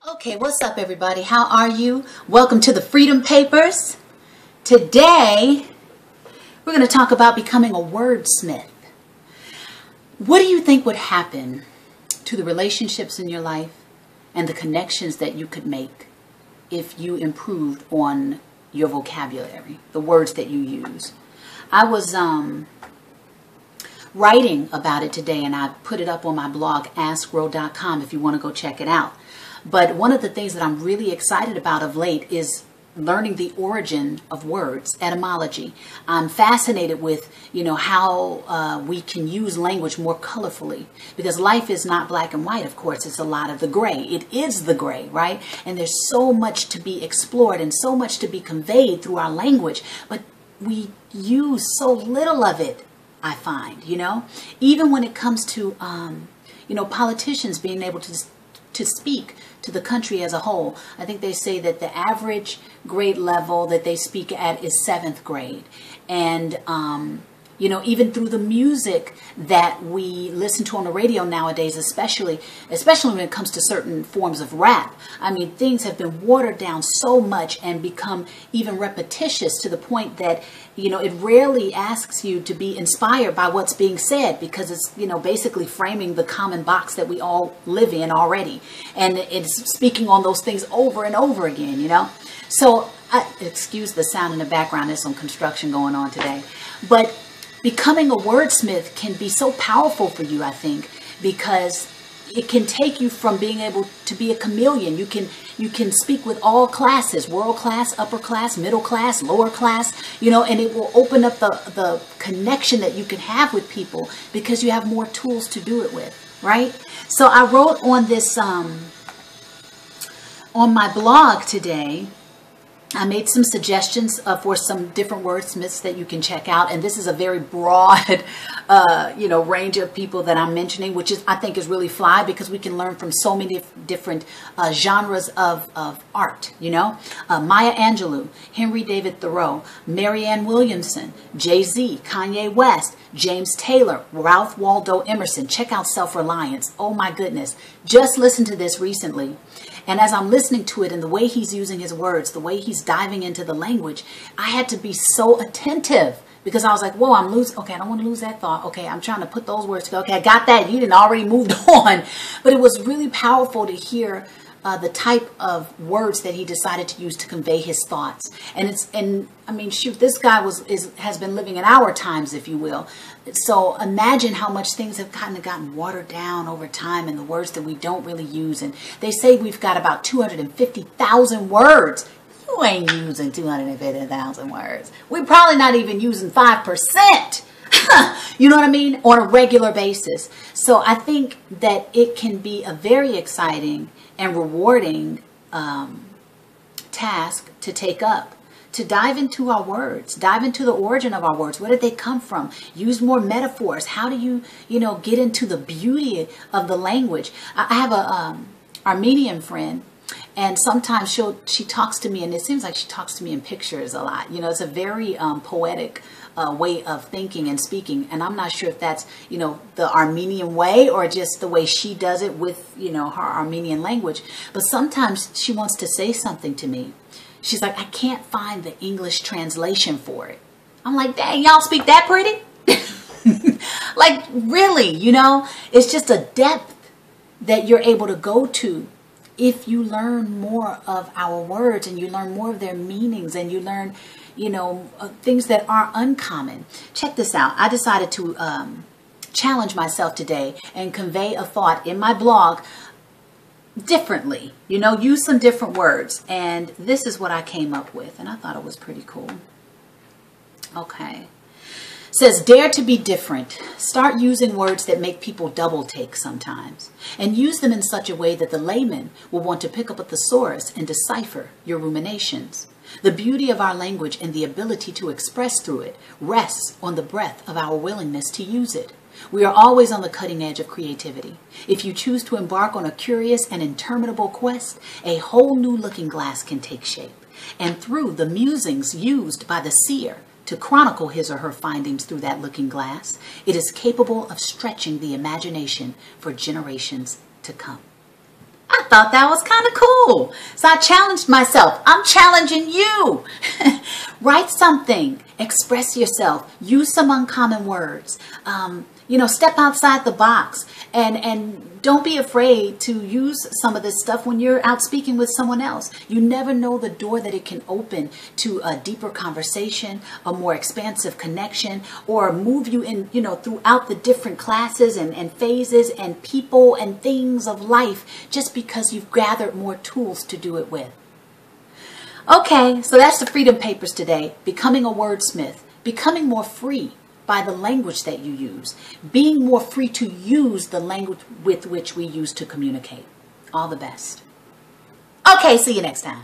Okay, what's up everybody? How are you? Welcome to the Freedom Papers. Today, we're going to talk about becoming a wordsmith. What do you think would happen to the relationships in your life and the connections that you could make if you improved on your vocabulary, the words that you use? I was writing about it today and I put it up on my blog, askrho.com, if you want to go check it out. But one of the things that I'm really excited about of late is learning the origin of words, etymology. I'm fascinated with, how we can use language more colorfully, because life is not black and white, of course. It's a lot of the gray. It is the gray, right? And there's so much to be explored and so much to be conveyed through our language, but we use so little of it, I find, even when it comes to, politicians being able to speak to the country as a whole. I think they say that the average grade level that they speak at is 7th grade. And, even through the music that we listen to on the radio nowadays, especially when it comes to certain forms of rap, I mean, things have been watered down so much and become even repetitious to the point that, it rarely asks you to be inspired by what's being said, because it's, basically framing the common box that we all live in already. And it's speaking on those things over and over again, So, excuse the sound in the background. There's some construction going on today. But becoming a wordsmith can be so powerful for you, I think, because it can take you from being able to be a chameleon. You can speak with all classes, world class, upper class, middle class, lower class, and it will open up the connection that you can have with people because you have more tools to do it with, right? So I wrote on this, on my blog today, I made some suggestions for some different wordsmiths that you can check out. And this is a very broad, range of people that I'm mentioning, which I think is really fly, because we can learn from so many different genres of art, Maya Angelou, Henry David Thoreau, Marianne Williamson, Jay-Z, Kanye West, James Taylor, Ralph Waldo Emerson. Check out Self-Reliance. Oh my goodness. Just listened to this recently. And as I'm listening to it and the way he's using his words, the way he's diving into the language, I had to be so attentive, because I was like, whoa, I'm losing. Okay, I don't want to lose that thought. Okay, I'm trying to put those words together. Okay, I got that. You didn't already moved on. But it was really powerful to hear the type of words that he decided to use to convey his thoughts. And I mean, shoot, this guy has been living in our times, if you will. So imagine how much things have kind of gotten watered down over time, and the words that we don't really use. And they say we've got about 250,000 words. You ain't using 250,000 words. We're probably not even using 5%. You know what I mean? On a regular basis. So I think that it can be a very exciting and rewarding task to take up, to dive into our words, dive into the origin of our words. Where did they come from? Use more metaphors. How do you, get into the beauty of the language? I have a Armenian friend, and sometimes she talks to me, and it seems like she talks to me in pictures a lot. It's a very poetic way of thinking and speaking. And I'm not sure if that's, the Armenian way or just the way she does it with, her Armenian language. But sometimes she wants to say something to me. She's like, I can't find the English translation for it. I'm like, dang, y'all speak that pretty? Like, really, it's just a depth that you're able to go to if you learn more of our words, and you learn more of their meanings, and you learn, things that are uncommon. Check this out. I decided to challenge myself today and convey a thought in my blog differently, use some different words. And this is what I came up with, and I thought it was pretty cool. Okay. It says, dare to be different. Start using words that make people double take sometimes, and use them in such a way that the layman will want to pick up a thesaurus and decipher your ruminations. The beauty of our language and the ability to express through it rests on the breadth of our willingness to use it. We are always on the cutting edge of creativity. If you choose to embark on a curious and interminable quest, a whole new looking glass can take shape. And through the musings used by the seer to chronicle his or her findings through that looking glass, it is capable of stretching the imagination for generations to come. I thought that was kind of cool. So I challenged myself. I'm challenging you. Write something. Express yourself. Use some uncommon words. Step outside the box. And don't be afraid to use some of this stuff when you're out speaking with someone else. You never know the door that it can open to a deeper conversation, a more expansive connection, or move you in, throughout the different classes and phases and people and things of life, just because you've gathered more tools to do it with. Okay, so that's the Freedom Papers today. Becoming a wordsmith, becoming more free by the language that you use, being more free to use the language with which we use to communicate. All the best. Okay, see you next time.